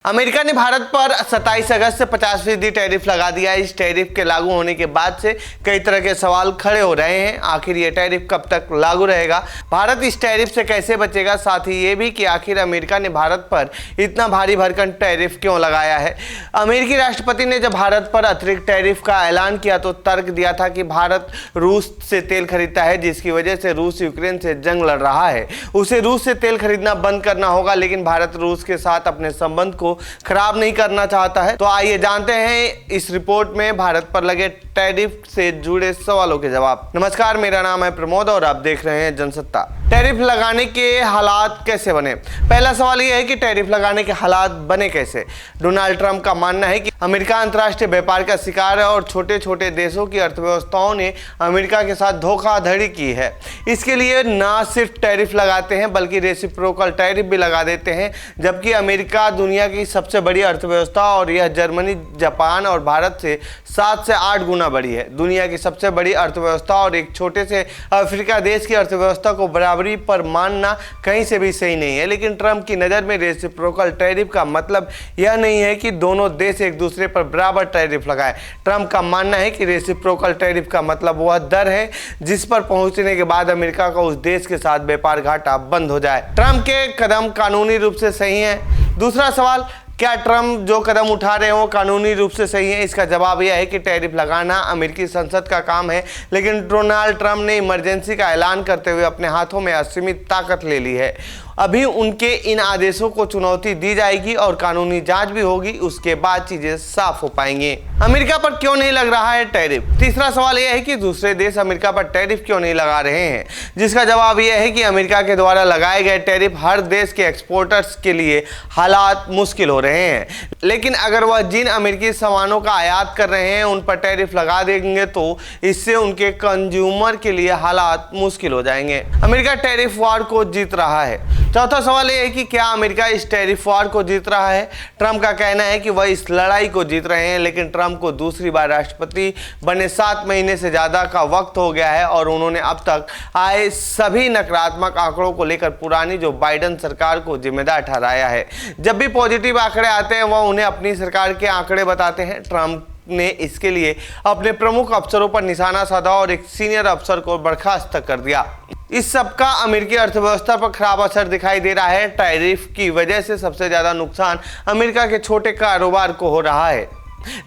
America ने भारत पर 27 अगस्त से 50% टैरिफ लगा दिया है। इस टैरिफ के लागू होने के बाद से कई तरह के सवाल खड़े हो रहे हैं। आखिर ये टैरिफ कब तक लागू रहेगा, भारत इस टैरिफ से कैसे बचेगा, साथ ही ये भी कि आखिर अमेरिका ने भारत पर इतना भारी भरकम टैरिफ क्यों लगाया है। अमेरिकी राष्ट्रपति ने जब भारत पर अतिरिक्त टैरिफ का ऐलान किया तो तर्क दिया था कि भारत रूस से तेल खरीदता है, जिसकी वजह से रूस यूक्रेन से जंग लड़ रहा है। उसे रूस से तेल खरीदना बंद करना होगा, लेकिन भारत रूस के साथ अपने संबंध को खराब नहीं करना चाहता है। तो आइए जानते हैं इस रिपोर्ट में भारत पर लगे टैरिफ से जुड़े सवालों के जवाब। नमस्कार, मेरा नाम है प्रमोद और आप देख रहे हैं जनसत्ता। टैरिफ लगाने के हालात कैसे बने? पहला सवाल यह है कि टैरिफ लगाने के हालात बने कैसे। डोनाल्ड ट्रंप का मानना है कि अमेरिका अंतर्राष्ट्रीय व्यापार का शिकार है और छोटे छोटे देशों की अर्थव्यवस्थाओं ने अमेरिका के साथ धोखाधड़ी की है। इसके लिए न सिर्फ टैरिफ लगाते हैं बल्कि रेसिप्रोकल टैरिफ भी लगा देते हैं। जबकि अमेरिका दुनिया की सबसे बड़ी अर्थव्यवस्था और यह जर्मनी, जापान और भारत से 7 से 8 गुना बड़ी है। दुनिया की सबसे बड़ी अर्थव्यवस्था और एक छोटे से अफ्रीका देश की अर्थव्यवस्था को बराबरी पर मानना कहीं से भी सही नहीं है। लेकिन ट्रंप की नज़र में रेसिप्रोकल टैरिफ का मतलब यह नहीं है कि दोनों देश एक दूसरे पर बराबर टैरिफ लगाए। ट्रंप का मानना है कि रेसिप्रोकल टैरिफ का मतलब वह दर है जिस पर पहुंचने के बाद अमेरिका का उस देश के साथ व्यापार घाटा बंद हो जाए। ट्रंप के कदम कानूनी रूप से सही हैं। दूसरा सवाल, क्या ट्रंप जो कदम उठा रहे हैं वो कानूनी रूप से सही है? इसका जवाब यह है कि टैरिफ लगाना अमेरिकी संसद का काम है, लेकिन डोनाल्ड ट्रंप ने इमरजेंसी का ऐलान करते हुए अपने हाथों में असीमित ताकत ले ली है। अभी उनके इन आदेशों को चुनौती दी जाएगी और कानूनी जांच भी होगी, उसके बाद चीजें साफ हो पाएंगी। अमेरिका पर क्यों नहीं लग रहा है टैरिफ? तीसरा सवाल यह है कि दूसरे देश अमेरिका पर टैरिफ क्यों नहीं लगा रहे हैं, जिसका जवाब यह है कि अमेरिका के द्वारा लगाए गए टैरिफ हर देश के एक्सपोर्टर्स के लिए हालात मुश्किल हो रहे हैं। लेकिन अगर वह जिन अमेरिकी सामानों का आयात कर रहे हैं उन पर टैरिफ लगा देंगे तो इससे उनके कंज्यूमर के लिए हालात मुश्किल हो जाएंगे। अमेरिका टैरिफ वॉर को जीत रहा है। चौथा सवाल यह है कि क्या अमेरिका इस टैरिफ वॉर को जीत रहा है? ट्रंप का कहना है कि वह इस लड़ाई को जीत रहे हैं, लेकिन ट्रंप को दूसरी बार राष्ट्रपति बने 7 महीने से ज़्यादा का वक्त हो गया है और उन्होंने अब तक आए सभी नकारात्मक आंकड़ों को लेकर पुरानी जो बाइडेन सरकार को जिम्मेदार ठहराया है। जब भी पॉजिटिव आंकड़े आते हैं वह उन्हें अपनी सरकार के आंकड़े बताते हैं। ट्रंप ने इसके लिए अपने प्रमुख अफसरों पर निशाना साधा और एक सीनियर अफसर को बर्खास्त कर दिया। इस सब का अमेरिकी अर्थव्यवस्था पर खराब असर दिखाई दे रहा है। टैरिफ की वजह से सबसे ज्यादा नुकसान अमेरिका के छोटे कारोबार को हो रहा है,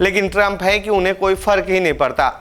लेकिन ट्रंप है कि उन्हें कोई फर्क ही नहीं पड़ता।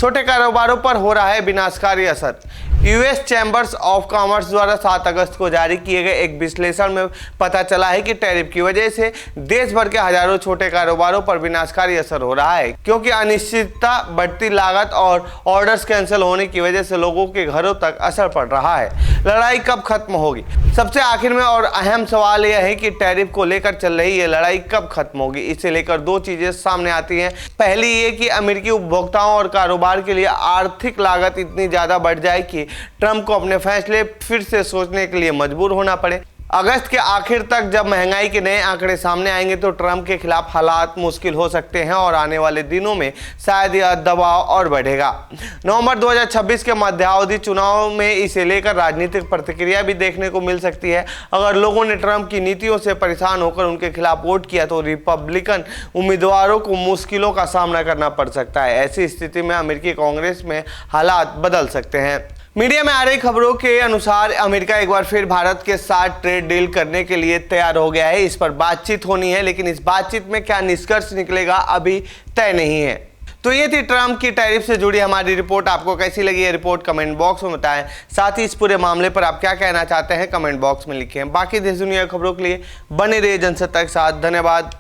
छोटे कारोबारों पर हो रहा है विनाशकारी असर। यूएस चैम्बर्स ऑफ कॉमर्स द्वारा 7 अगस्त को जारी किए गए एक विश्लेषण में पता चला है कि टैरिफ की वजह से देश भर के हजारों छोटे कारोबारों पर विनाशकारी असर हो रहा है, क्योंकि अनिश्चितता, बढ़ती लागत और ऑर्डर्स कैंसिल होने की वजह से लोगों के घरों तक असर पड़ रहा है। लड़ाई कब खत्म होगी? सबसे आखिर में और अहम सवाल यह है कि टैरिफ को लेकर चल रही ये लड़ाई कब खत्म होगी। इसे लेकर 2 चीजें सामने आती हैं। पहली ये कि अमेरिकी उपभोक्ताओं और कारोबार के लिए आर्थिक लागत इतनी ज्यादा बढ़ जाए कि ट्रंप को अपने फैसले फिर से सोचने के लिए मजबूर होना पड़े। अगस्त के आखिर तक जब महंगाई के नए आंकड़े सामने आएंगे तो ट्रंप के खिलाफ हालात मुश्किल हो सकते हैं और आने वाले दिनों में शायद यह दबाव और बढ़ेगा। नवंबर 2026 के मध्यावधि चुनाव में इसे लेकर राजनीतिक प्रतिक्रिया भी देखने को मिल सकती है। अगर लोगों ने ट्रंप की नीतियों से परेशान होकर उनके खिलाफ वोट किया तो रिपब्लिकन उम्मीदवारों को मुश्किलों का सामना करना पड़ सकता है। ऐसी स्थिति में अमेरिकी कांग्रेस में हालात बदल सकते हैं। मीडिया में आ रही खबरों के अनुसार अमेरिका एक बार फिर भारत के साथ ट्रेड डील करने के लिए तैयार हो गया है। इस पर बातचीत होनी है, लेकिन इस बातचीत में क्या निष्कर्ष निकलेगा अभी तय नहीं है। तो ये थी ट्रंप की टैरिफ से जुड़ी हमारी रिपोर्ट। आपको कैसी लगी ये रिपोर्ट कमेंट बॉक्स में बताएं। साथ ही इस पूरे मामले पर आप क्या कहना चाहते हैं कमेंट बॉक्स में लिखें। बाकी देश दुनिया की खबरों के लिए बने रहिए जनसत्ता के साथ। धन्यवाद।